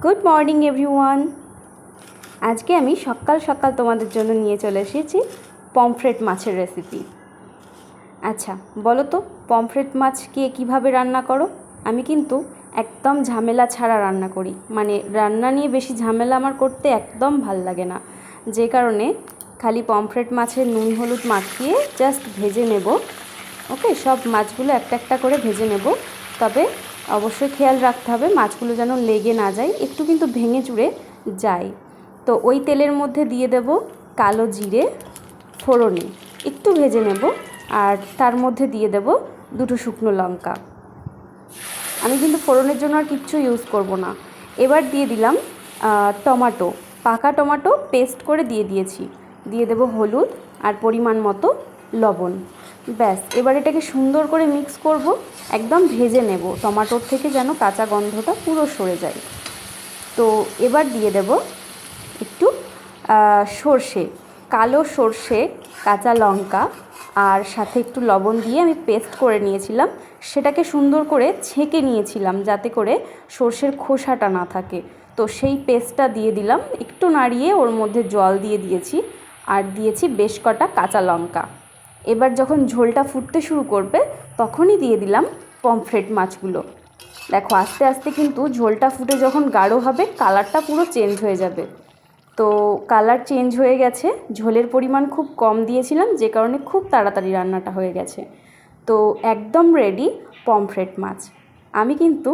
Good morning everyone. আজকে আমি সকাল সকাল তোমাদের জন্য নিয়ে চলে এসেছি পমফ্রেট মাছের রেসিপি। আচ্ছা বলো তো, পমফ্রেট মাছ কীভাবে রান্না করো? আমি কিন্তু একদম ঝামেলা ছাড়া রান্না করি, মানে রান্না নিয়ে বেশি ঝামেলা আমার করতে একদম ভাল লাগে না। যে কারণে খালি পমফ্রেট মাছের নুন হলুদ মাখিয়ে জাস্ট ভেজে নেব। ওকে, সব মাছগুলো একটা একটা করে ভেজে নেব। তবে অবশ্যই খেয়াল রাখতে হবে মাছগুলো যেন লেগে না যায়, একটু কিন্তু ভেঙে চুড়ে যায়। তো ওই তেলের মধ্যে দিয়ে দেব কালো জিরে ফোড়নে একটু ভেজে নেব, আর তার মধ্যে দিয়ে দেব দুটো শুকনো লঙ্কা। আমি কিন্তু ফোড়নের জন্য আর কিচ্ছু ইউজ করব না। এবার দিয়ে দিলাম টমেটো, পাকা টমেটো পেস্ট করে দিয়েছি। দিয়ে দেব হলুদ আর পরিমাণ মতো লবণ। ব্যাস, এবার এটাকে সুন্দর করে মিক্স করব, একদম ভেজে নেব টমেটোর থেকে যেন কাঁচা গন্ধটা পুরো সরে যায়। তো এবার দিয়ে দেব একটু সর্ষে, কালো সর্ষে, কাঁচা লঙ্কা আর সাথে একটু লবণ দিয়ে আমি পেস্ট করে নিয়েছিলাম। সেটাকে সুন্দর করে ছেঁকে নিয়েছিলাম যাতে করে সর্ষের খোসাটা না থাকে। তো সেই পেস্টটা দিয়ে দিলাম, একটু নাড়িয়ে ওর মধ্যে জল দিয়ে দিয়েছি আর দিয়েছি বেশ কটা কাঁচা লঙ্কা। এবার যখন ঝোলটা ফুটতে শুরু করবে তখনই দিয়ে দিলাম পমফ্রেট মাছগুলো। দেখো আস্তে আস্তে কিন্তু ঝোলটা ফুটে যখন গাঢ় হবে কালারটা পুরো চেঞ্জ হয়ে যাবে। তো কালার চেঞ্জ হয়ে গেছে, ঝোলের পরিমাণ খুব কম দিয়েছিলাম যে কারণে খুব তাড়াতাড়ি রান্নাটা হয়ে গেছে। তো একদম রেডি পমফ্রেট মাছ। আমি কিন্তু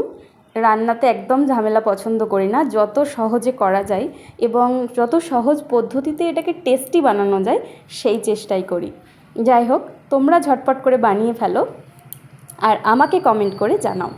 রান্নাতে একদম ঝামেলা পছন্দ করি না, যত সহজে করা যায় এবং যত সহজ পদ্ধতিতে এটাকে টেস্টি বানানো যায় সেই চেষ্টাই করি। যাই হোক, তোমরা ঝটপট করে বানিয়ে ফেলো আর আমাকে কমেন্ট করে জানাও।